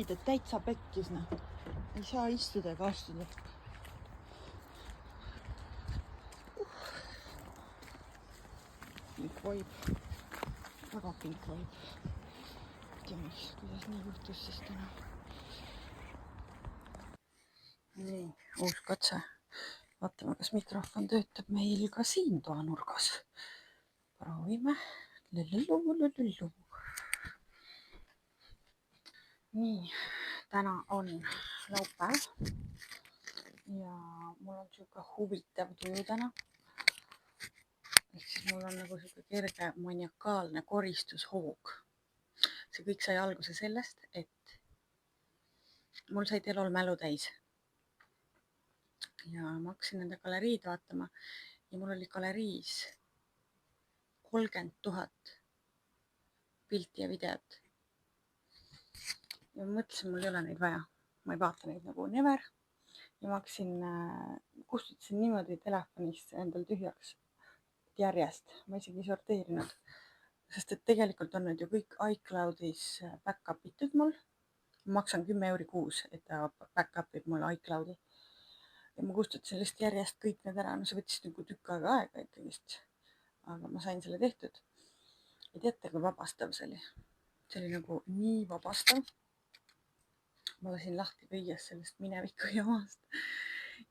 riided täitsa pekkis, ei saa istuda ega astuda. Pink vibe, väga pink vibe. Ei tea, kuidas nii juhtus siis täna. Nii, uus katse. Vaatame, kas mikrofon töötab meil ka siin toanurgas. Proovime. Lullu. Nii, täna on laupäev ja mul on siuke huvitav tuju täna. Ehk siis mul on nagu siuke kerge maniakaalne koristushoog. See kõik sai alguse sellest, et mul sai Telol mälu täis. Ja ma hakkasin nende galeriid vaatama ja mul oli galeriis 30 000 pilti ja videot. Ja ma mõtlesin, mul ei ole neid vaja. Ma ei vaata neid nagu never. Ja ma kustutasin niimoodi telefonist endal tühjaks järjest. Ma isegi ei sorteerinud. Sest et tegelikult on need ju kõik iCloudis back-up itud mul. Ma maksan 10 € kuus, et ta back-upib mul iCloudi. Ja ma kustutasin lihtsalt järjest kõik need ära. No see võttis nagu tükk aega ikkagist. Aga ma sain selle tehtud. Ja teate, kui vabastav see oli? See oli nagu nii vabastav. Ma lasin lahti kõigest sellest mineviku jamast.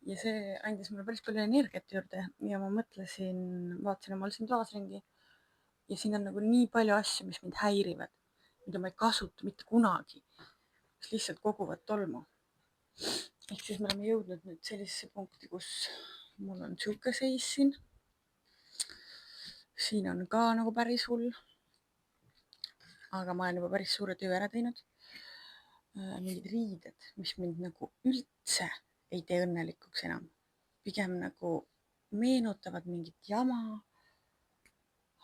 Ja see andis mulle päris palju energiat juurde. Ja ma mõtlesin, vaatasin omal siin toas ringi. Ja siin on nagu nii palju asju, mis mind häirivad. Mida ma ei kasuta mitte kunagi. Mis lihtsalt koguvad tolmu. Ehk siis me oleme jõudnud nüüd sellisesse punkti, kus mul on siuke seis siin. Siin on ka nagu päris hull. Aga ma olen juba päris suure töö ära teinud. Mingid riided, mis mind nagu üldse ei tee õnnelikuks enam. Pigem nagu meenutavad mingit jama.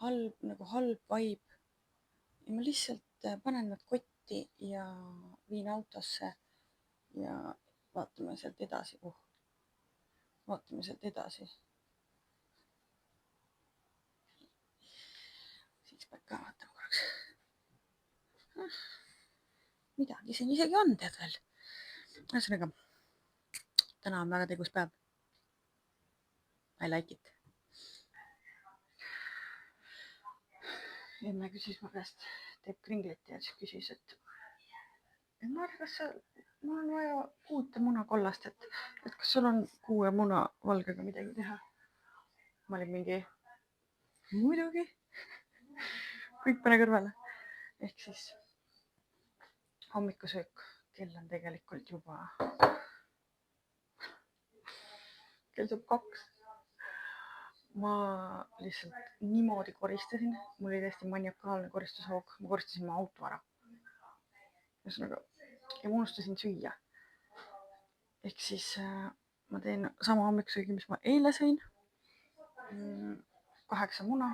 Halb vibe. Ja ma lihtsalt panen nad kotti ja viin autosse ja vaatame sealt edasi. Vaatame sealt edasi. Siis peab ka vaatama korraks. Midagi siin isegi on, tead veel. Ühesõnaga, täna on väga tegus päev. I like it. Emme küsis mu käest, teeb kringlit ja siis küsis, et Mar, kas mul on vaja 6 muna kollast, et kas sul on 6 muna valgega midagi teha? Ma olin mingi, muidugi. Kõik pane kõrvale. Ehk siis hommikusöök, kell on tegelikult juba kell saab 2. Ma lihtsalt niimoodi koristasin. Mul oli täiesti maniakaalne koristushoog. Ma koristasin mu auto ära. Ühesõnaga, ja ma unustasin süüa. Ehk siis ma teen sama hommikusöögi, mis ma eile sõin. 8 muna,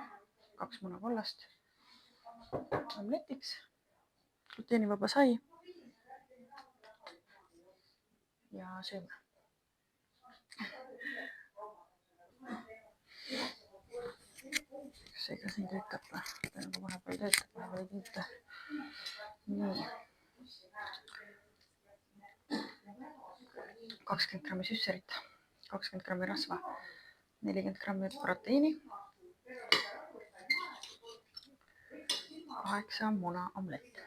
2 muna kollast. Omletiks. Gluteenivaba sai. Ja sööme. See ka siin töötab. Ta nagu vahepeal töötab, vahepeal ei tööta. Nii. 20 grammi süsserit, 20 grammi rasva, 40 grammi proteiini, 8 muna omlett.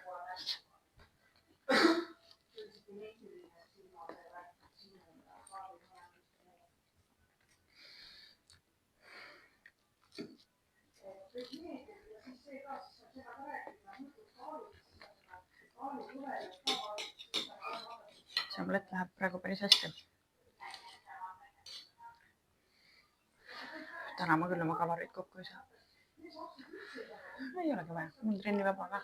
See omlett läheb praegu päris hästi. Täna ma küll oma kalorid kokku ei saa. Ei olegi vaja, mul trenni vaba ka.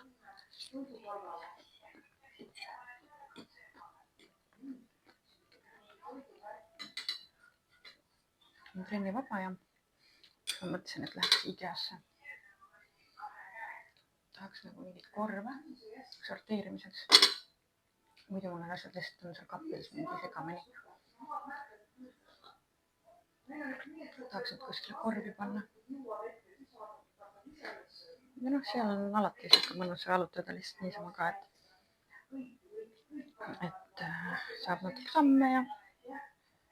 Mul trenni vaba ja ma mõtlesin, et läheks Ikeasse. Tahaks nagu mingit korve sorteerimiseks. Muidu mul on asjad lihtsalt on seal kapis mingi segamini. Tahaks nüüd kuskile korvi panna. Ja noh, seal on alati siuke mõnus alutada lihtsalt niisama ka, et et saab natuke samme ja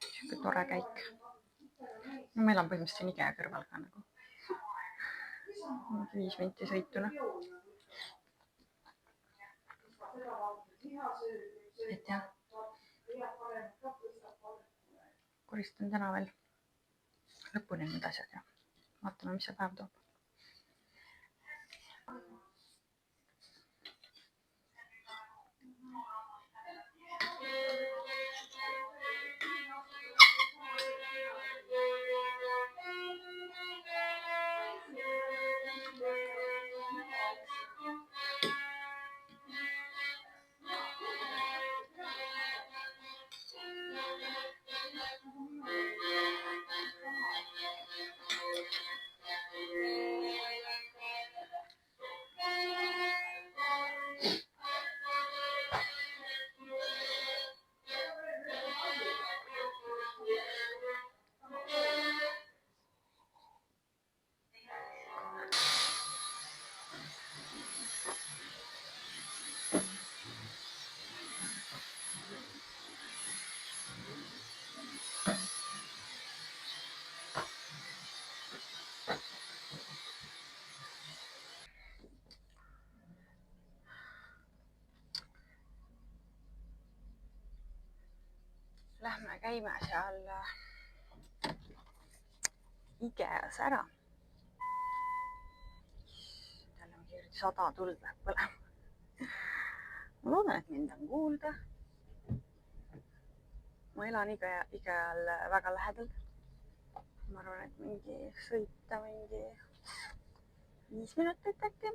sihuke tore käik. No ma elan põhimõtteliselt siin IKEA kõrval ka nagu 5 minti sõituna. et jah, koristan täna veel lõpuni need asjad ja vaatame, mis see päev toob. Lähme käime seal IKEA-s ära. Jälle mingi 100 tuld läheb põlema. Ma loodan, et mind on kuulda. Ma elan IKEA-l väga lähedal. Ma arvan, et mingi sõita 5 minutit äkki.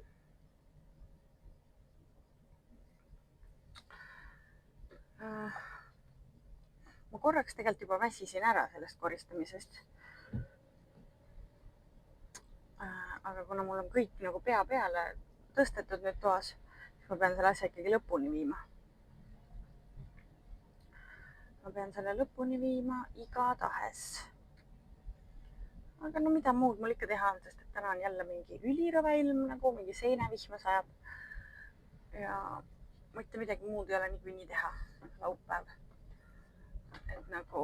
Ma korraks tegelikult juba väsisin ära sellest koristamisest. Aga kuna mul on kõik nagu pea peale tõstetud nüüd toas, siis ma pean selle asja ikkagi lõpuni viima. Ma pean selle lõpuni viima igatahes. Aga no mida muud mul ikka teha on, sest et täna on jälle mingi ülirõve ilm, nagu mingi seinavihma sajab. Ja mitte midagi muud ei ole niikuinii teha laupäev. Et nagu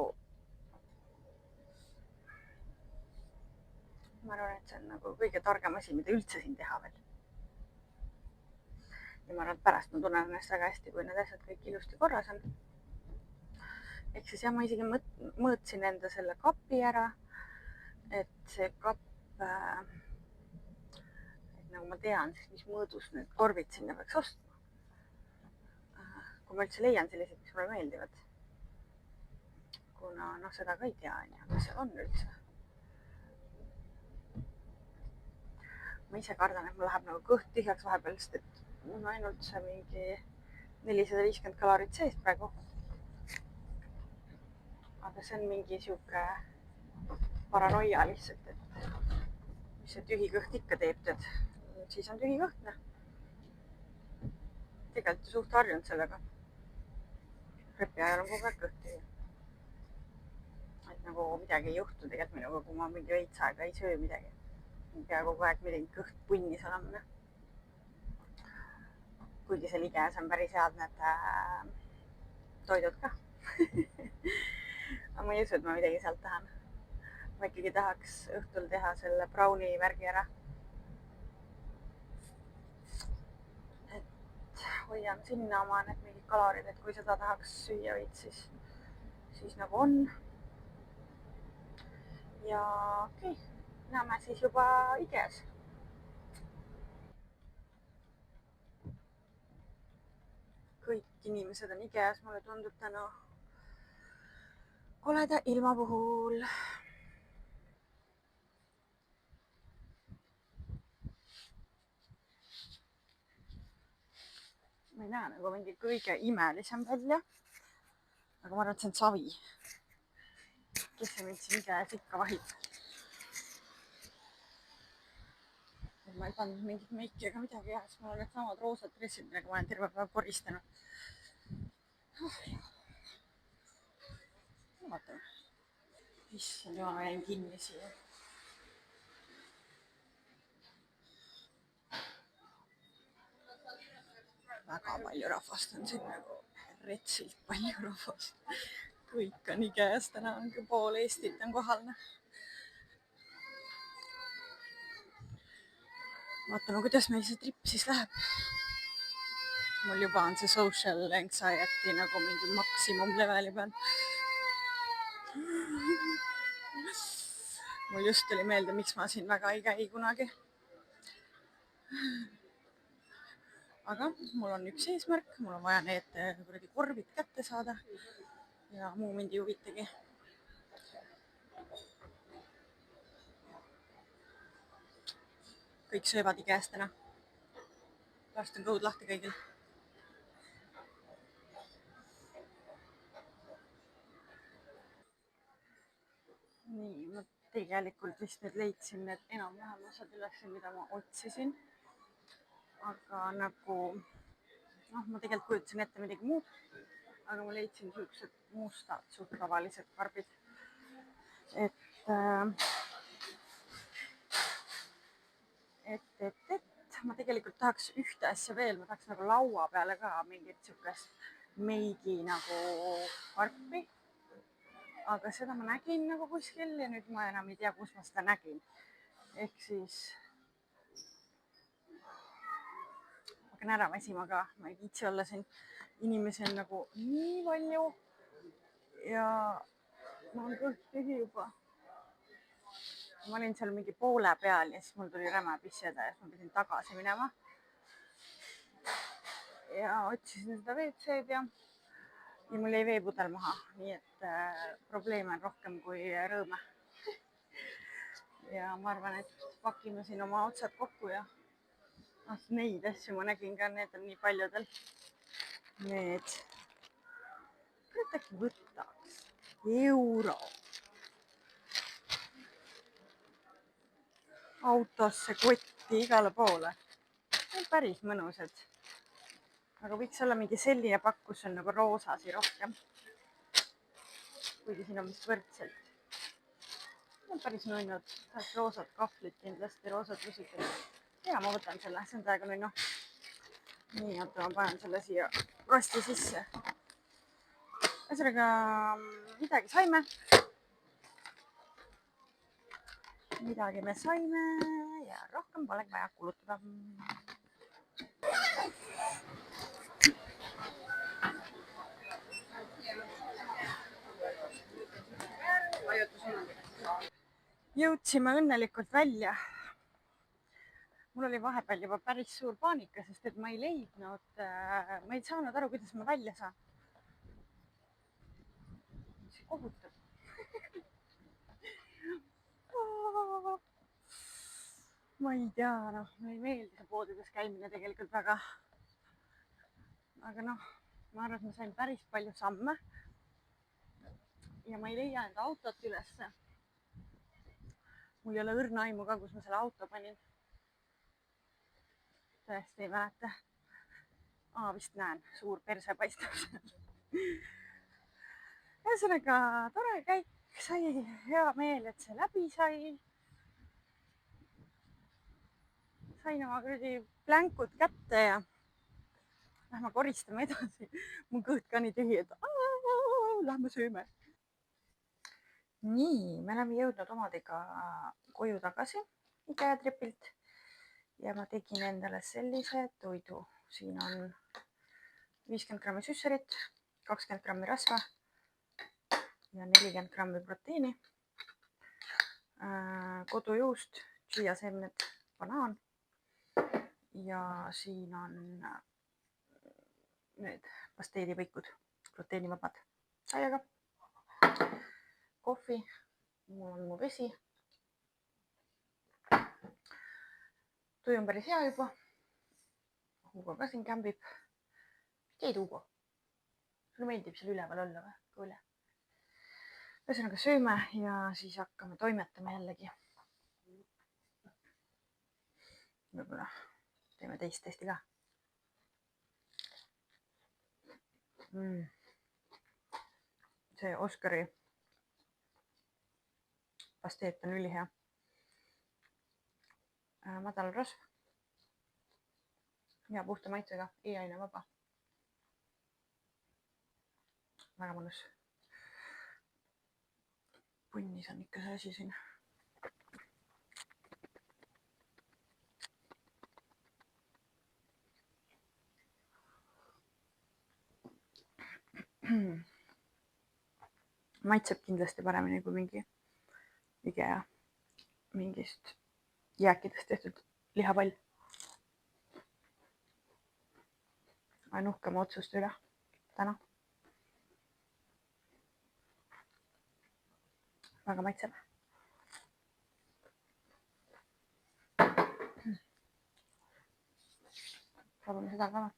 ma arvan, et see on nagu kõige targem asi, mida üldse siin teha veel. Ja ma arvan, et pärast ma tunnen ennast väga hästi, kui need asjad kõik ilusti korras on. Ehk siis jah, ma isegi mõõtsin enda selle kapi ära, et see kapp, et nagu ma tean siis, mis mõõdus need korvid sinna peaks ostma. Kui ma üldse leian sellised, mis mulle meeldivad. Kuna noh, seda ka ei tea, mis seal on üldse. Ma ise kardan, et mul läheb nagu kõht tühjaks vahepeal, sest et mul on ainult see mingi 450 kalorit sees praegu. Aga see on mingi sihuke paranoia lihtsalt, et mis see tühi kõht ikka teeb, tead. Siis on tühi kõht, noh. Tegelikult suht harjunud sellega. Repi ajal on kogu aeg kõht tühi. Et nagu midagi ei juhtu tegelikult minuga, kui ma mingi veits aega ei söö midagi. Pea kogu aeg midagi kõht punnis olema. Kuigi seal IKEA-s on päris head need toidud ka. Aga ma ei usu, et ma midagi sealt tahan. Ma ikkagi tahaks õhtul teha selle brownie värgi ära. Et hoian sinna oma need mingid kalorid, et kui seda tahaks süüa võid, siis nagu on. Ja okei, näeme siis juba IKEA-s. Kõik inimesed on IKEA-s, mulle tundub täna koleda ilma puhul. Ma ei näe nagu mingi kõige imelisem välja. Aga ma arvan, et see on savi. Kes see mind siin IKEA-s ikka vahib? Ma ei pannud mingit meiki ega midagi ja siis mul on need samad roosad dressid, millega ma olen terve päev koristanud. Vaatame. Issand, ma jäin kinni siia. Väga palju rahvast on siin nagu retsilt palju rahvast. Kõik on IKEA-s täna, pool Eestit on kohal. Vaatame, kuidas meil see trip siis läheb. Mul juba on see social anxiety nagu mingi maksimum leveli peal. Mul just tuli meelde, miks ma siin väga ei käi kunagi. Aga mul on üks eesmärk, mul on vaja need korvid kätte saada ja muu mind ei huvitagi. Kõik söövad IKEA-st täna. Varsti on kõud lahti kõigil. Nii, ma tegelikult vist nüüd leidsin need enam-vähem osad üles, mida ma otsisin. Aga nagu, ma tegelikult kujutasin ette midagi muud, aga ma leidsin siuksed mustad, suht tavalised karbid. Et ma tegelikult tahaks ühte asja veel, ma tahaks nagu laua peale ka mingit siukest meigi nagu karpi. Aga seda ma nägin nagu kuskil ja nüüd ma enam ei tea, kus ma seda nägin. Ehk siis ma hakkan ära väsima ka, ma ei viitsi olla siin. Inimesi on nagu nii palju ja ma olen kõht tühi juba. Ma olin seal mingi poole peal ja siis mul tuli räme pisseda ja siis ma pidin tagasi minema. Ja otsisin seda WC-d ja mul jäi veepudel maha, nii et probleeme on rohkem kui rõõme. Ja ma arvan, et pakime siin oma otsad kokku ja neid asju ma nägin ka, need on nii paljudel. Need. Kurat äkki võtaks euro. Autosse, kotti, igale poole. Need päris mõnusad. Aga võiks olla mingi selline pakk, kus on nagu roosasi rohkem. Kuigi siin on vist võrdselt. Need on päris nunnud. Tahaks roosad kahvlid kindlasti, roosad lusikad. Ja ma võtan selle, see on täiega nunnu. Nii, oota, ma panen selle siia rosti sisse. Ühesõnaga, midagi saime. Midagi me saime ja rohkem polegi vaja kulutada. Jõudsime õnnelikult välja. Mul oli vahepeal juba päris suur paanika, sest et ma ei leidnud, ma ei saanud aru, kuidas ma välja saan. See kohutab. Ma ei tea, mulle ei meeldi see poodides käimine tegelikult väga. Aga ma arvan, et ma sain päris palju samme. Ja ma ei leia enda autot ülesse. Mul ei ole õrna aimu ka, kus ma selle auto panin. Tõesti ei mäleta. Vist näen, suur perse paistab seal. Ühesõnaga, tore käik, sai hea meel, et see läbi sai. Sain oma kuradi plänkud kätte ja lähme koristame edasi. Mu kõht ka nii tühi, et lähme sööme. Nii, me oleme jõudnud omadega koju tagasi IKEA tripilt ja ma tegin endale sellise toidu. Siin on 50 grammi süsserit, 20 grammi rasva ja 40 grammi proteiini, kodujuust, chia-seemned, banaan ja siin on need pasteedivõikud, gluteenivabad saiaga, kohvi, mul on mu vesi. Tuju on päris hea juba. Hugo ka siin kämbib. Teed, Hugo? Sulle meeldib seal üleval olla või? Kuule. Ühesõnaga sööme ja siis hakkame toimetama jällegi. Võib-olla teeme teist testi ka. See Oskari pasteet on ülihea. Madal rasv ja puhta maitsega, e-aine vaba. väga mõnus. Punnis on ikka see asi siin. Maitseb kindlasti paremini kui mingi IKEA mingist jääkidest tehtud lihapall. Olen uhke oma otsuste üle täna. Väga maitseb. Proovime seda ka.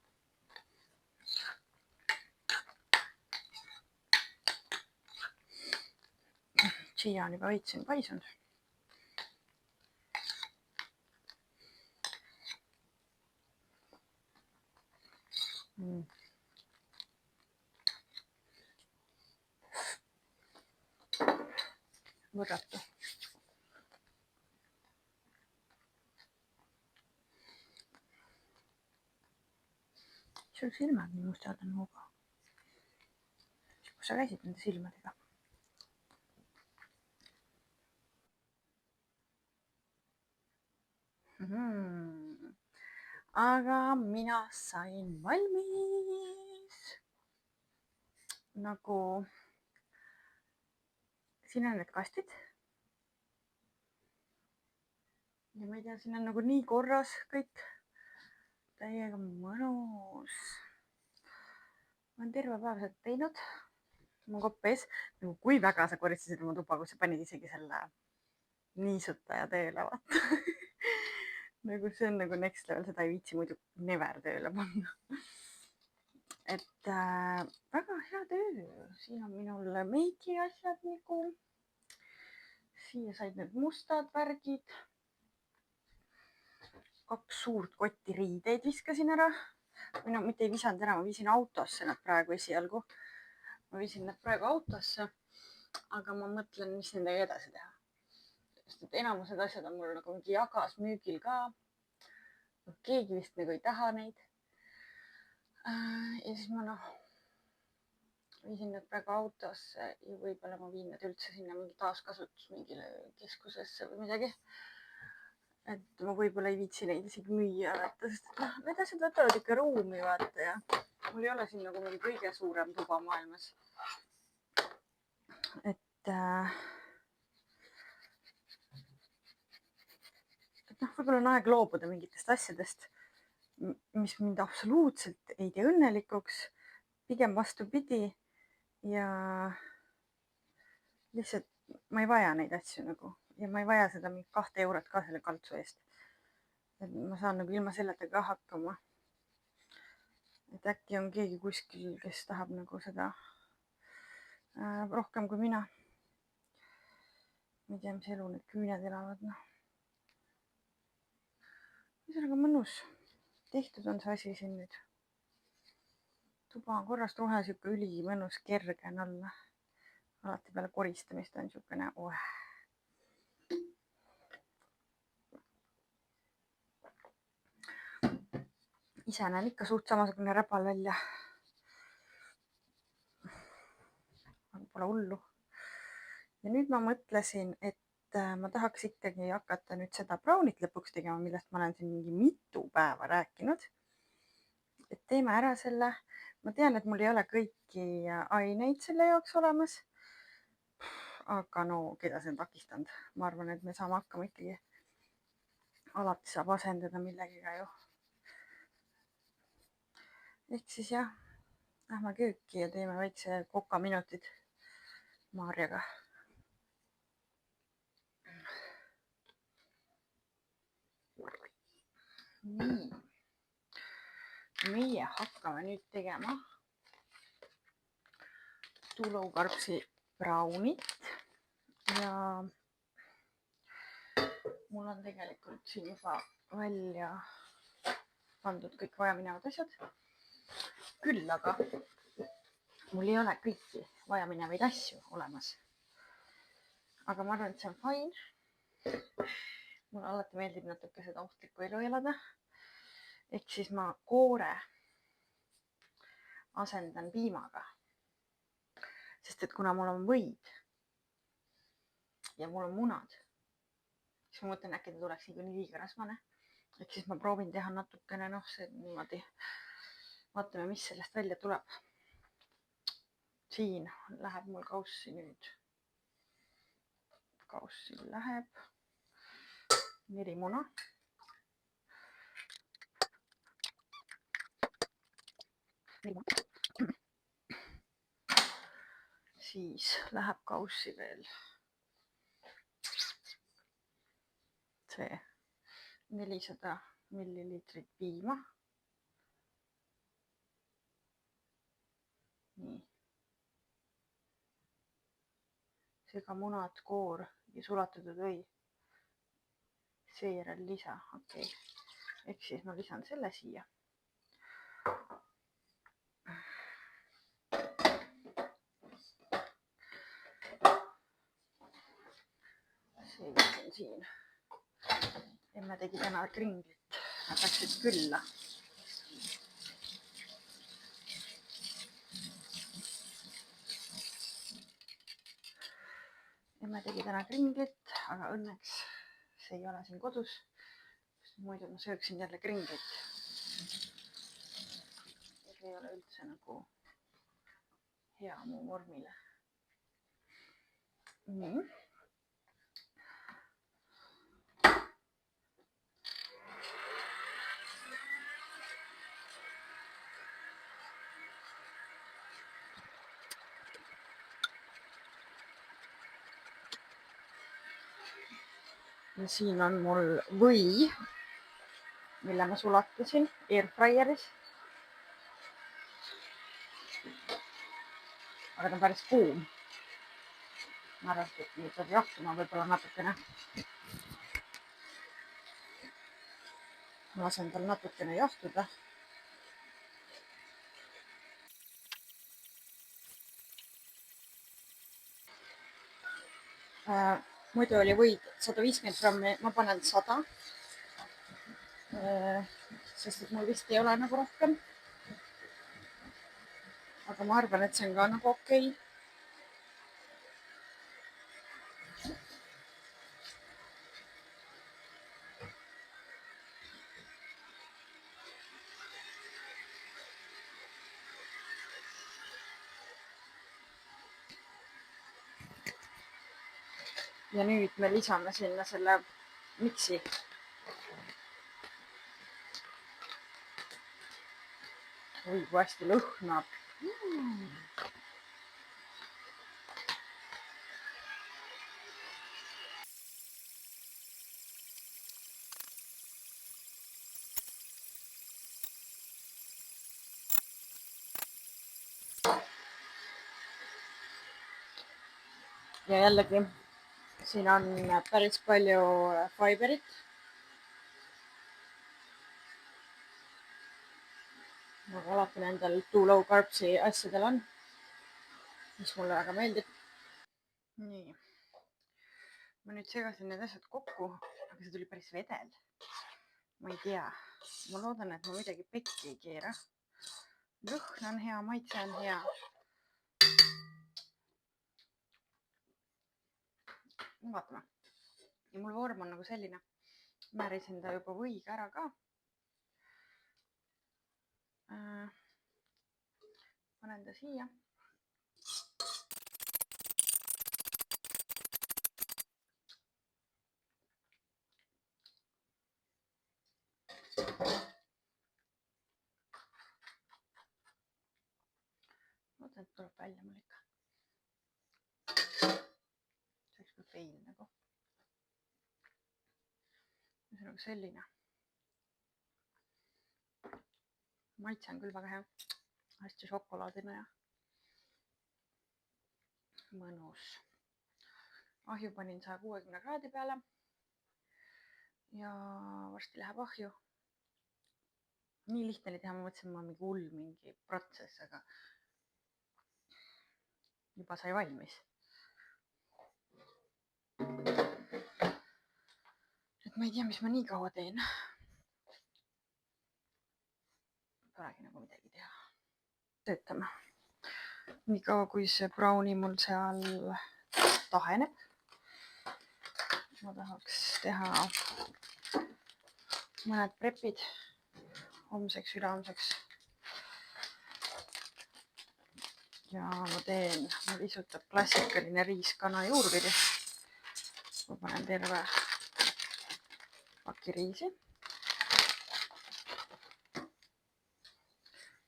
Siia on juba veits paisunud. Võrratu. Sul silmad nii mustad on hooga. Kus sa käisid nende silmadega? Aga mina sain valmis. Nagu siin on need kastid. Ja ma ei tea, siin on nagu nii korras kõik. Täiega mõnus. Ma olen terve päev seda teinud. Mu kopp ees. Nagu kui väga sa koristasid oma tuba, kui sa panid isegi selle niisutaja tööle, vaata. Nagu see on nagu next level, seda ei viitsi muidu never tööle panna. Et väga hea töö. Siin on minul meiki asjad nagu. Siia said need mustad värgid. 2 suurt kotti riideid viskasin ära. Või no mitte ei visanud ära, ma viisin autosse nad praegu esialgu. Ma viisin nad praegu autosse. Aga ma mõtlen, mis nendega edasi teha. Sest et enamused asjad on mul nagu mingi jagas müügil ka. Keegi vist nagu ei taha neid. Ja siis ma viisin need praegu autosse ja võib-olla ma viin need üldse sinna mingi taaskasutus mingile keskusesse või midagi. Et ma võib-olla ei viitsi neid isegi müüa, vaata, sest need asjad võtavad ikka ruumi, vaata, ja mul ei ole siin nagu mingi kõige suurem tuba maailmas. Et võib-olla on aeg loobuda mingitest asjadest, mis mind absoluutselt ei tee õnnelikuks, pigem vastupidi. Ja lihtsalt ma ei vaja neid asju nagu. Ja ma ei vaja seda mingi 2 eurot ka selle kaltsu eest. Et ma saan nagu ilma selleta ka hakkama. Et äkki on keegi kuskil, kes tahab nagu seda rohkem kui mina. Ma ei tea, mis elu need küüned elavad. Mis on aga mõnus. Tehtud on see asi siin nüüd. Tuba on korrast rohe, siuke üli mõnus, kerge on olla. Alati peale koristamist on siukene Ise näen ikka suht samasugune räpal välja. Aga pole hullu. Ja nüüd ma mõtlesin, et ma tahaks ikkagi hakata nüüd seda brownit lõpuks tegema, millest ma olen siin mingi mitu päeva rääkinud. Et teeme ära selle. Ma tean, et mul ei ole kõiki aineid selle jaoks olemas. Aga no, keda see on takistanud? Ma arvan, et me saame hakkama ikkagi. Alati saab asendada millegiga ju. Ehk siis jah, lähme kööki ja teeme väikse kokaminutid Maarjaga. Nii. Meie hakkame nüüd tegema tulukarbsi brownit ja mul on tegelikult siin juba välja pandud kõik vajaminevad asjad. Küll aga mul ei ole kõiki vajaminevaid asju olemas. Aga ma arvan, et see on fine. Mulle alati meeldib natuke seda ohtlikku elu elada. Ehk siis ma koore asendan piimaga. sest et kuna mul on võid ja mul on munad, siis ma mõtlen, äkki ta tuleks niikuinii liiga rasvane. Ehk siis ma proovin teha natukene, see niimoodi, vaatame, mis sellest välja tuleb. Siin läheb mul kaussi nüüd. Kaussi läheb 4 muna. Siis läheb kaussi veel see 400 milliliitrit piima. Nii. Segamunad, koor ja sulatatud või. Seejärel lisa. Okei. Ehk siis ma lisan selle siia. See lisan siin. Emme tegi täna kringlit. Nad läksid külla. Emme tegi täna kringlit, aga õnneks see ei ole siin kodus. Muidu ma sööksin jälle kringlit. See ei ole üldse nagu hea mu vormile. Nii. Ja siin on mul või, mille ma sulatasin airfryeris. Aga ta on päris kuum. Ma arvan, et nüüd peab jahtuma võib-olla natukene. Ma lasen tal natukene jahtuda. Muidu oli võid 150 grammi, ma panen 100. Sest et mul vist ei ole nagu rohkem. Aga ma arvan, et see on ka nagu okei. Ja nüüd me lisame sinna selle miksi. Oi, kui hästi lõhnab. Ja jällegi, siin on päris palju fiberit. Nagu alati nendel too low carbsi asjadel on, mis mulle väga meeldib. Nii. Ma nüüd segasin need asjad kokku, aga see tuli päris vedel. Ma ei tea. Ma loodan, et ma midagi pekki ei keera. Lõhn on hea, maitse on hea. Vaatame. Ja mul vorm on nagu selline. Määrisin ta juba võiga ära ka. Panen ta siia. Loodan, et tuleb välja mul ikka. See oleks küll feil nagu. See on nagu selline. Maitse on küll väga hea. Hästi šokolaadina ja mõnus. Ahju panin 160 kraadi peale. Ja varsti läheb ahju. Nii lihtne oli teha, ma mõtlesin, ma mingi protsess, aga juba sai valmis. Et ma ei tea, mis ma nii kaua teen. Polegi nagu midagi teha. Töötame. Niikaua kui see browni mul seal taheneb, ma tahaks teha mõned prepid homseks, ülehomseks. Ja ma lihtsalt klassikaline riiskana juurvili. Ma panen terve paki riisi.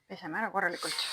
Peseme ära korralikult.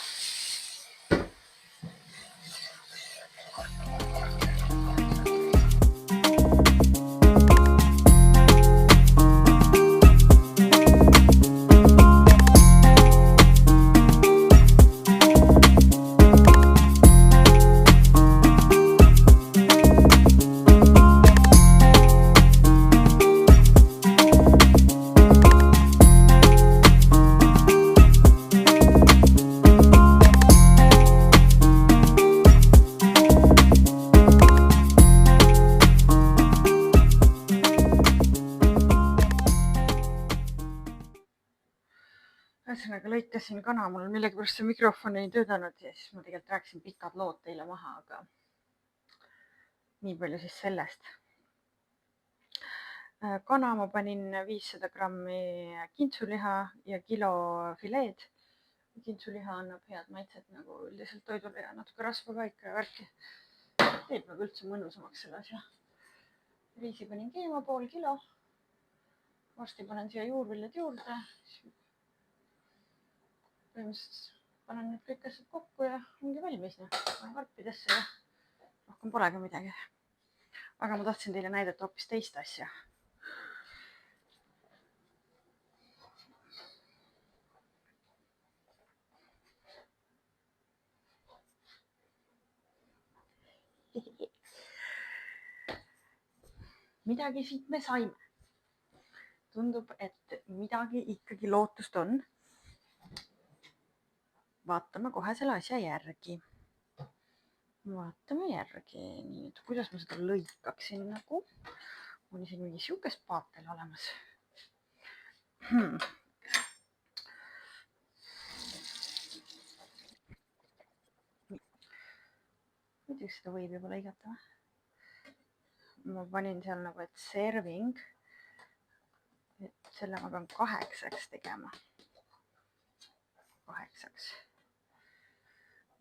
Ühesõnaga lõikasin kana, mul millegipärast see mikrofon ei töötanud ja siis ma tegelikult rääkisin pikad lood teile maha, aga nii palju siis sellest. Kana ma panin 500 grammi kintsuliha ja kilo fileed. Kintsuliha annab head maitset nagu üldiselt toidule ja natuke rasva ka ikka ja värki. Teeb nagu üldse mõnusamaks selle asja. Riisi panin keema pool kilo. Varsti panen siia juurviljad juurde. Põhimõtteliselt panen nüüd kõik asjad kokku ja ongi valmis. Panen karpidesse ja rohkem polegi midagi. Aga ma tahtsin teile näidata hoopis teist asja. Midagi siit me saime. Tundub, et midagi ikkagi lootust on. Vaatame kohe selle asja järgi. Vaatame järgi. Nii, et kuidas ma seda lõikaksin nagu. On siin mingi siukest paatel olemas. Muidugi seda võib juba lõigata. Ma panin seal nagu, et serving. Et selle ma pean 8 tegema. 8.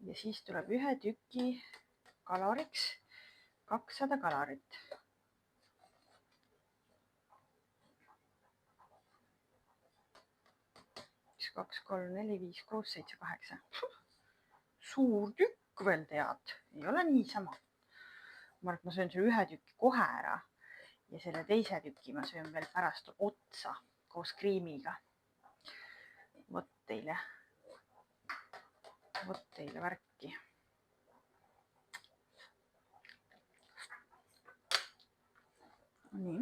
Ja siis tuleb ühe tüki kaloriks 200 kalorit. 1, 2, 3, 4, 5, 6, 7, 8. Suur tükk veel tead. Ei ole niisama. Ma arvan, et ma söön selle ühe tüki kohe ära. Ja selle teise tüki ma söön veel pärast otsa koos kriimiga. Vot teile värki. Nii.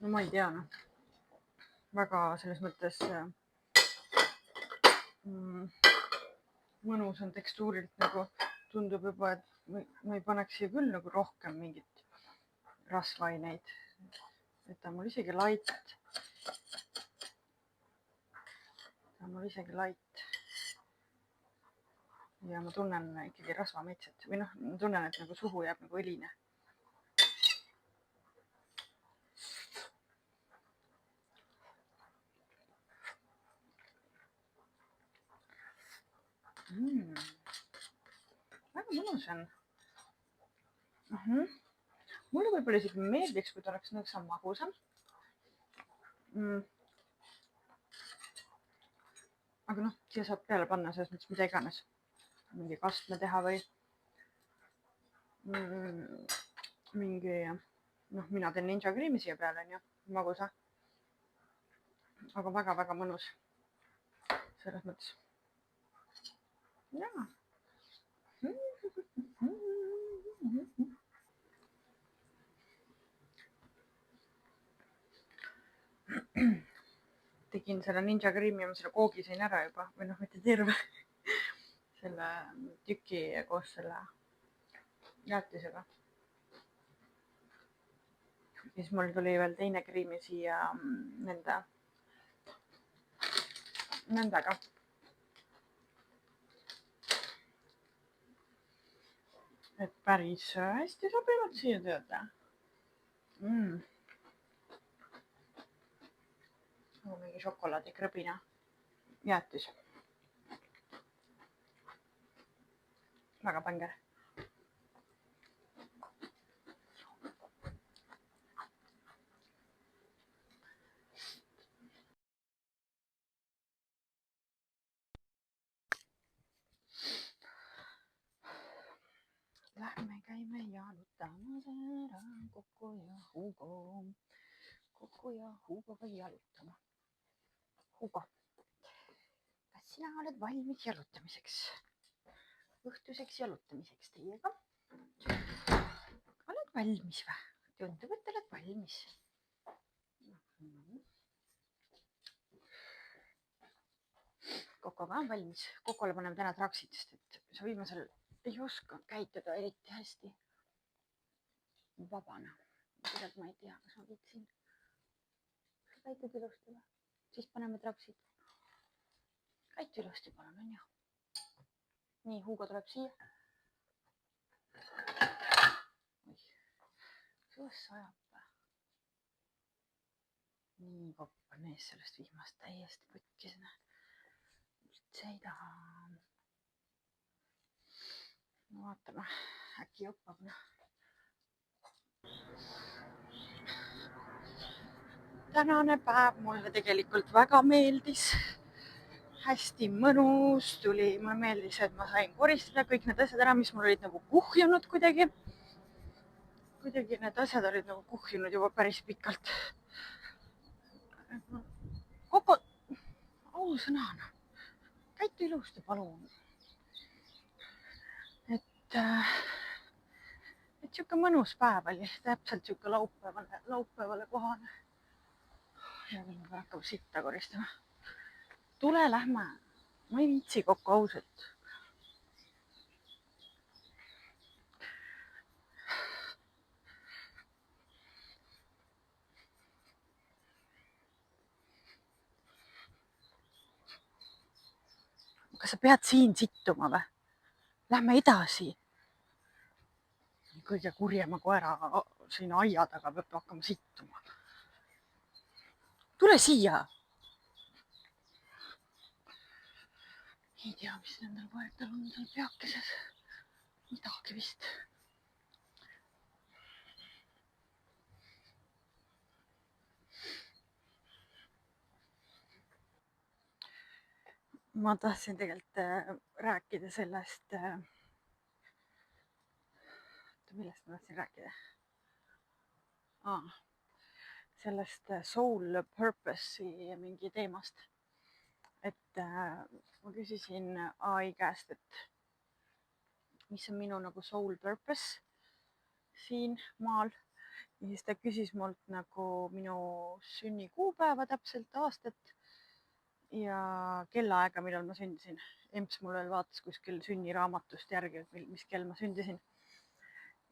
No ma ei tea, väga selles mõttes mõnus on tekstuurilt nagu tundub juba, et ma ei paneks siia küll nagu rohkem mingit rasvaineid. Et ta on mul isegi light. Ja ma tunnen ikkagi rasvamaitset või noh, ma tunnen, et nagu suhu jääb nagu õline. Väga mõnus on. Mulle võib-olla isegi meeldiks, kui ta oleks nõksa magusam. Aga noh, siia saab peale panna selles mõttes mida iganes. Mingi kastme teha või mingi, noh, mina teen ninja kriimi siia peale, on ju, magusa. Aga väga-väga mõnus. Selles mõttes. Jaa. Tegin selle ninja kriimi ja ma selle koogi sain ära juba, või noh, mitte terve selle tüki koos selle jäätisega. Ja siis mul tuli veel teine kriimi siia nendega. et päris hästi sobivad siia teada. Mingi šokolaadikrõbina jäätis. Väga pänger. Lähme käime jalutamas ära Kuku ja Hugo. Kuku ja Hugoga jalutama. Hugo, kas sina oled valmis jalutamiseks? Õhtuseks jalutamiseks teiega? Oled valmis või? Tundub, et oled valmis. Kokoga on valmis. Kokole paneme täna traksid, sest et sa viimasel ei oska käituda eriti hästi. Vabana. Tegelikult ma ei tea, kas ma viitsin. Sa käitud ilusti või? Siis paneme traksid. Käitu ilusti palun, on ju? Nii, Hugo tuleb siia. Kõs sajab. Nii, kopp on ees sellest vihmast täiesti putkisena. Üldse ei taha. No vaatame, äkki joppab. Tänane päev mulle tegelikult väga meeldis. Hästi mõnus tuli. Mulle meeldis, et ma sain koristada kõik need asjad ära, mis mul olid nagu kuhjunud kuidagi. Kuidagi need asjad olid nagu kuhjunud juba päris pikalt. Koko, ausõnana. Käitu ilusti, palun. Et siuke mõnus päev oli. Täpselt siuke laupäevale kohane. Ja nüüd ma hakkab sitta koristama. Tule, lähme. Ma ei viitsi kokku ausalt. Kas sa pead siin sittuma või? Lähme edasi. Kõige kurjema koera siin aia taga peab hakkama sittuma. Tule siia. Ei tea, mis nendel koertel on seal peakeses. Midagi vist. Ma tahtsin tegelikult rääkida sellest, millest ma tahtsin rääkida? Sellest soul purpose'i mingi teemast. Et ma küsisin AI käest, et mis on minu nagu soul purpose siin maal. Ja siis ta küsis mult nagu minu sünnikuupäeva täpselt, aastat ja kellaaega, millal ma sündisin. Emps mul veel vaatas kuskil sünniraamatust järgi, mis kell ma sündisin.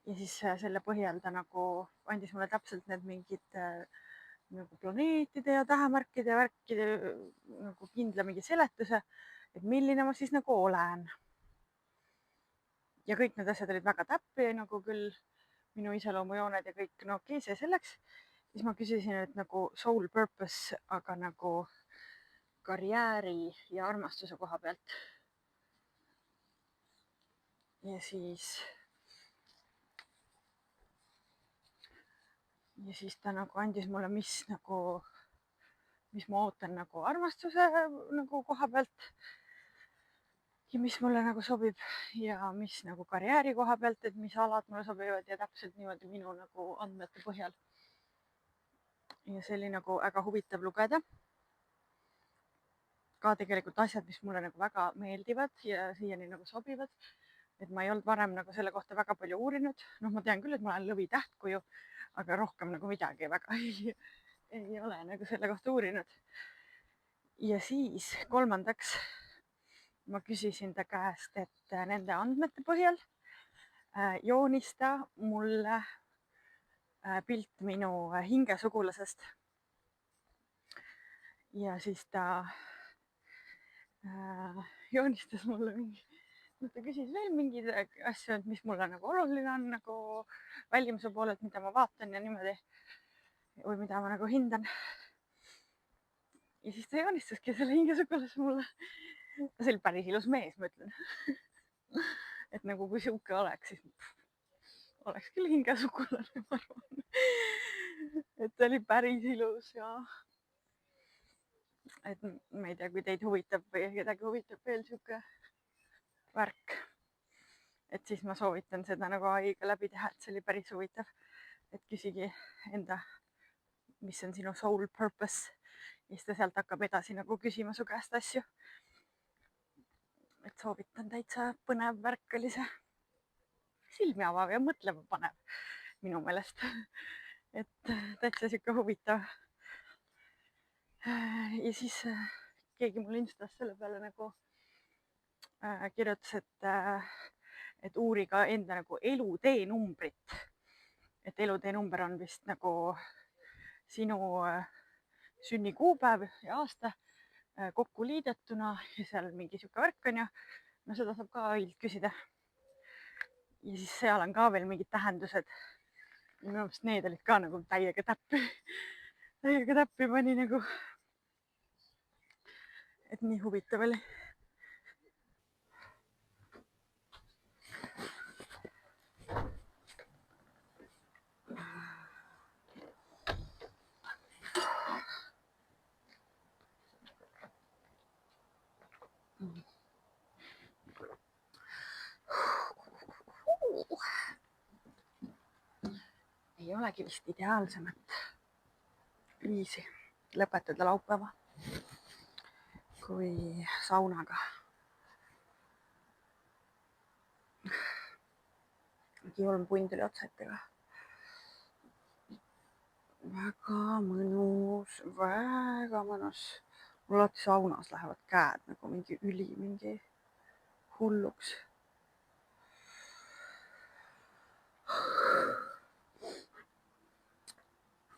Ja siis selle põhjal ta nagu andis mulle täpselt need mingid nagu planeetide ja tähemärkide ja värkide nagu kindla mingi seletuse, et milline ma siis nagu olen. Ja kõik need asjad olid väga täppi, nagu küll minu iseloomujooned ja kõik, no okei, see selleks. Siis ma küsisin, et nagu soul purpose, aga nagu karjääri ja armastuse koha pealt. Ja siis ta nagu andis mulle, mis ma ootan nagu armastuse nagu koha pealt. Ja mis mulle nagu sobib ja mis nagu karjääri koha pealt, et mis alad mulle sobivad ja täpselt niimoodi minu nagu andmete põhjal. Ja see oli nagu väga huvitav lugeda. Ka tegelikult asjad, mis mulle nagu väga meeldivad ja siiani nagu sobivad. Et ma ei olnud varem nagu selle kohta väga palju uurinud. No ma tean küll, et ma olen lõvitähtkuju, aga rohkem nagu midagi väga ei ole nagu selle kohta uurinud. Ja siis kolmandaks ma küsisin ta käest, et nende andmete põhjal joonista mulle pilt minu hingesugulasest. Ja siis ta joonistas mulle mingi ta küsis veel mingeid asju, et mis mulle nagu oluline on nagu välimuse poolelt, mida ma vaatan ja niimoodi või mida ma nagu hindan. ja siis ta joonistaski selle hingesugulase mulle. see oli päris ilus mees, ma ütlen. et nagu kui sihuke oleks, siis oleks küll hingesugulane, ma arvan. et ta oli päris ilus ja et ma ei tea, kui teid huvitab või kedagi huvitab veel sihuke värk, et siis ma soovitan seda nagu ai-ga läbi teha, et see oli päris huvitav. et küsigi enda, mis on sinu soul purpose ja siis ta sealt hakkab edasi nagu küsima su käest asju. et soovitan, täitsa põnev värk oli see, silmi avav ja mõtlema panev minu meelest. et täitsa sihuke huvitav. ja siis keegi mul Instas selle peale nagu kirjutas, et uuri ka enda nagu elutee numbrit. et elutee number on vist nagu sinu sünnikuupäev ja aasta kokku liidetuna ja seal mingi sihuke värk on ju. no seda saab ka ailt küsida. ja siis seal on ka veel mingid tähendused. minu meelest need olid ka nagu täiega täppi pani nagu. et nii huvitav oli. ei olegi vist ideaalsemat viisi lõpetada laupäeva kui saunaga. Julm punt oli otsa ettega. väga mõnus, väga mõnus. mul alati saunas lähevad käed nagu mingi hulluks.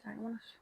väga mõnus.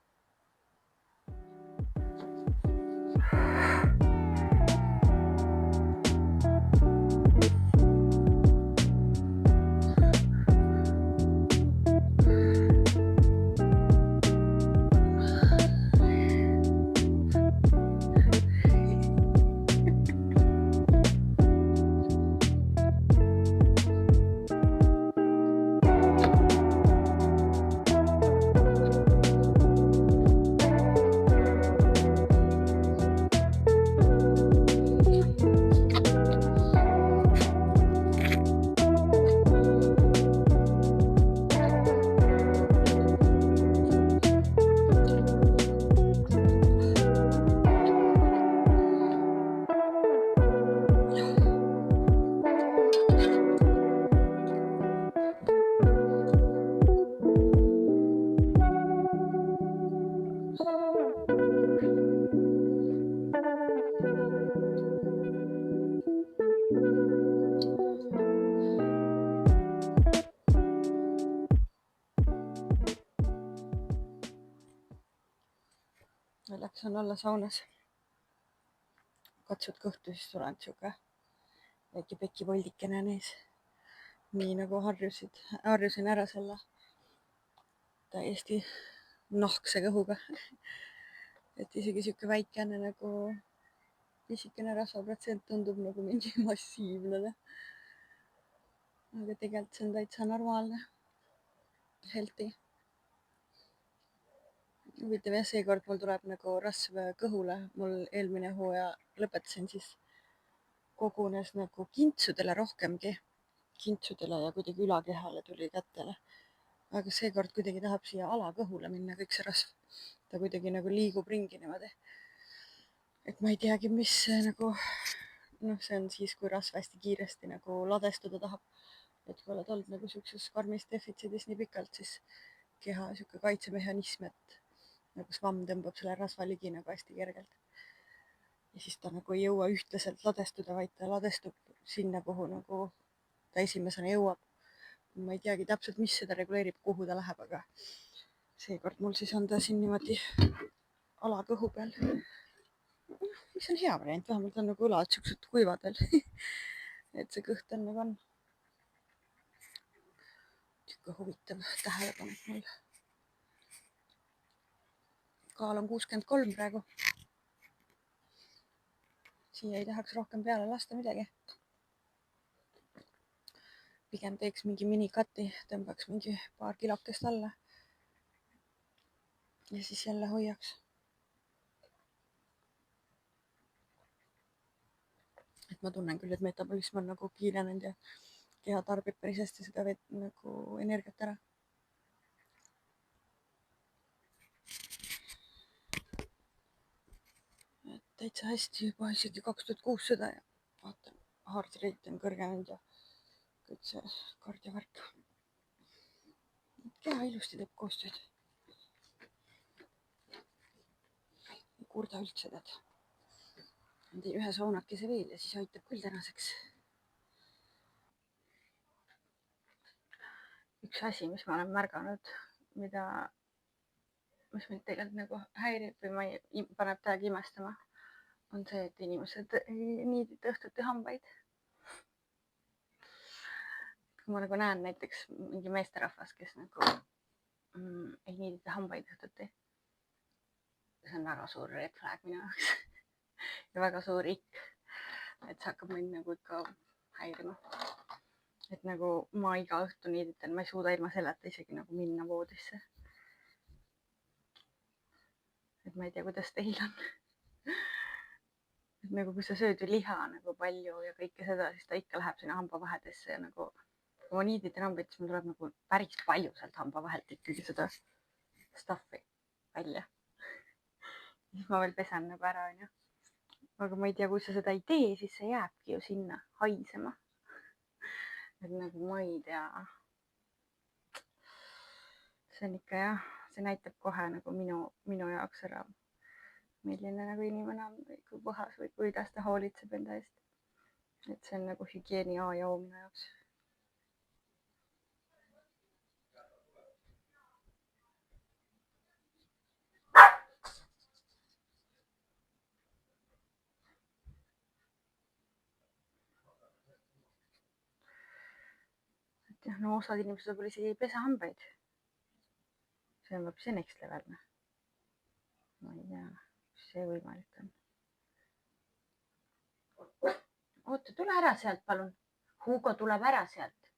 Naljakas on olla saunas. katsud kõhtu, siis sul on sihuke väike pekipoldikene on ees. nii nagu harjusin ära selle täiesti nahkse kõhuga. et isegi sihuke väikene nagu pisikene rasvaprotsent tundub nagu mingi massiivne. aga tegelikult see on täitsa normaalne. Healthy. huvitav jah, seekord mul tuleb nagu rasv kõhule. mul eelmine hooaja lõpetasin, siis kogunes nagu kintsudele rohkemgi. kintsudele ja kuidagi ülakehale tuli kätele. aga seekord kuidagi tahab siia alakõhule minna kõik see rasv. ta kuidagi nagu liigub ringi niimoodi. et ma ei teagi, mis see nagu, see on siis, kui rasv hästi kiiresti nagu ladestuda tahab. et kui oled olnud nagu siukses karmis defitsiidis nii pikalt, siis keha sihuke kaitsemehhanism, et nagu svamm tõmbab selle rasva ligi nagu hästi kergelt. ja siis ta nagu ei jõua ühtlaselt ladestuda, vaid ta ladestub sinna, kuhu nagu ta esimesena jõuab. ma ei teagi täpselt, mis seda reguleerib, kuhu ta läheb, aga seekord mul siis on ta siin niimoodi alakõhu peal. mis on hea variant, vähemalt on nagu õlad siuksed kuivad veel. et see kõht on nagu on. Siuke huvitav tähelepanek mul. Kaal on 63 praegu. Siia ei tahaks rohkem peale lasta midagi. Pigem teeks mingi minikati, tõmbaks mingi paar kilokest alla. Ja siis jälle hoiaks. Et ma tunnen küll, et metabolism on nagu kiirenenud ja keha tarbib päris hästi seda nagu energiat ära. Et täitsa hästi juba isegi 2600 ja vaatan, heart rate on kõrgenenud ja kõik see kardiovärk. Keha ilusti teeb koostööd. Ei kurda üldse tead. Teen ühe saunakese veel ja siis aitab küll tänaseks. Üks asi, mis ma olen märganud, mis mind tegelikult nagu häirib või paneb täiega imestama, on see, et inimesed ei niidita õhtuti hambaid. Kui ma nagu näen näiteks mingi meesterahvas, kes nagu ei niidita hambaid õhtuti. See on väga suur red flag minu jaoks. Ja väga suur ikk. Et see hakkab mind nagu ikka häirima. Et nagu ma iga õhtu niiditan, ma ei suuda ilma selleta isegi nagu minna voodisse. Et ma ei tea, kuidas teil on. Et nagu kui sa sööd ju liha nagu palju ja kõike seda, siis ta ikka läheb sinna hambavahedesse ja nagu kui ma niiditan hambaid, siis mul tuleb nagu päris palju sealt hambavahelt ikkagi seda stuffi välja. Siis ma veel pesen nagu ära, onju. Aga ma ei tea, kui sa seda ei tee, siis see jääbki ju sinna haisema. Et nagu ma ei tea. See on ikka jah, see näitab kohe nagu minu jaoks ära, milline nagu inimene on või kui puhas või kuidas ta hoolitseb enda eest. Et see on nagu hügieeni A ja O minu jaoks. No osad inimesed võib-olla isegi ei pesa hambaid. See on võib see next level. Ma ei tea, mis see võimalik on. Oota, tule ära sealt, palun. Hugo tuleb ära sealt.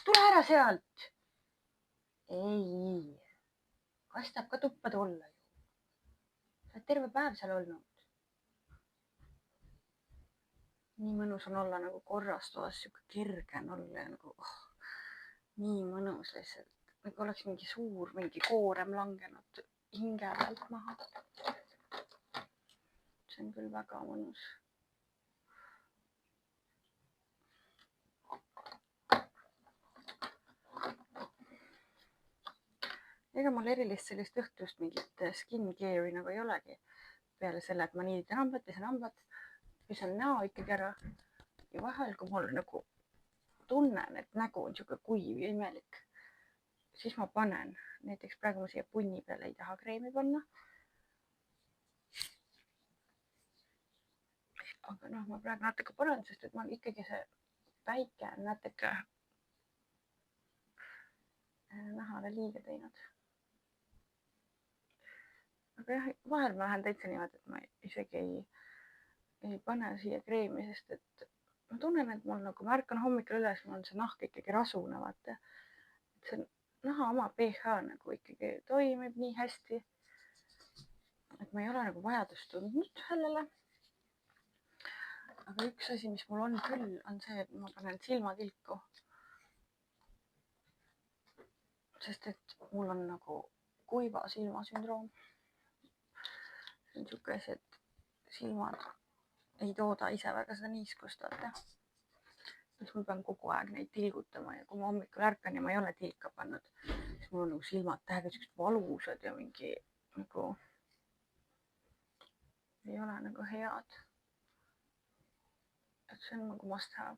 Tule ära sealt. Ei. Kass tahab ka tuppa tulla. Sa oled terve päev seal olnud. Nii mõnus on olla nagu korras toas, siuke kerge on olla ja nagu nii mõnus lihtsalt. Nagu oleks mingi suur, mingi koorem langenud hinge pealt maha. See on küll väga mõnus. Ega mul erilist sellist õhtust mingit skin care'i nagu ei olegi. Peale selle, et ma niiditan hambad, pesen näo ikkagi ära. Ja vahel, kui mul nagu tunnen, et nägu on siuke kuiv ja imelik, siis ma panen. Näiteks praegu ma siia punni peale ei taha kreemi panna. Aga noh, ma praegu natuke panen, sest et ma ikkagi see päike on natuke nahale liiga teinud. Aga jah, vahel ma lähen täitsa niimoodi, et ma isegi ei pane siia kreemi, sest et ma tunnen, et mul nagu, ma ärkan hommikul üles, mul on see nahk ikkagi rasune, vaata. Et see naha oma pH nagu ikkagi toimib nii hästi, et ma ei ole nagu vajadust tundnud sellele. Aga üks asi, mis mul on küll, on see, et ma panen silmatilku. Sest et mul on nagu kuiva silmasündroom. See on siuke asi, et silmad ei tooda ise väga seda niiskust, vaata. Siis ma pean kogu aeg neid tilgutama ja kui ma hommikul ärkan ja ma ei ole tilka pannud, siis mul on nagu silmad täiega siuksed valusad ja mingi nagu ei ole nagu head. Et see on nagu must have.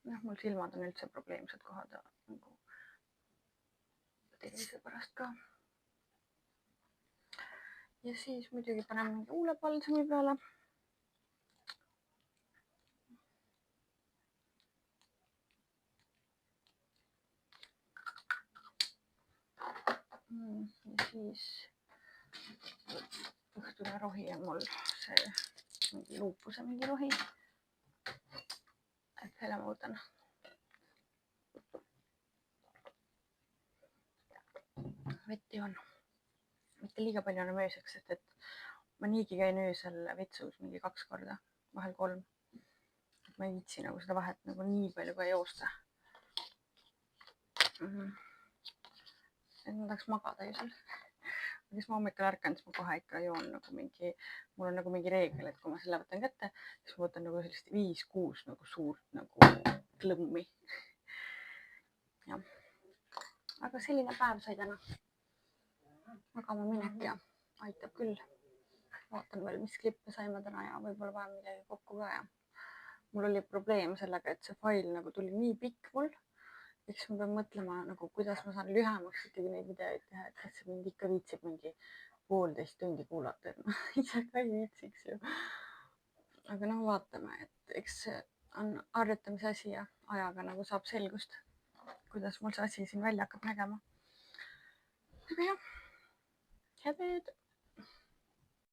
Jah, mul silmad on üldse probleemsed kohad nagu tervise pärast ka. Ja siis muidugi panen mingi huulepalsami peale. Ja siis õhtune rohi on mul see mingi luupuse mingi rohi. Et selle ma võtan. Vett joon. Mitte liiga palju enam ööseks, sest et ma niigi käin öösel vetsus mingi 2 korda, vahel 3. Ma ei viitsi nagu seda vahet nagu nii palju ka joosta. Et ma tahaks magada öösel. Kes ma hommikul ärkan, siis ma kohe ikka joon nagu mingi, mul on nagu mingi reegel, et kui ma selle võtan kätte, siis ma võtan nagu sellist 5-6 nagu suurt nagu klõmmi. Ja. Aga selline päev sai täna. Magama minek ja aitab küll. Vaatan veel, mis klippe saime täna ja võib-olla vaja midagi kokku ka. Ja mul oli probleem sellega, et see fail nagu tuli nii pikk mul. Eks ma pean mõtlema, nagu, kuidas ma saan lühemaks ikkagi neid videoid teha, et kas see mind ikka viitsib mingi 1,5 tundi kuulata. Ise ka ei viitsiks ju. Aga noh, vaatame, et eks see on harjutamise asi ja ajaga nagu saab selgust, kuidas mul see asi siin välja hakkab nägema. Aga jah, head ööd!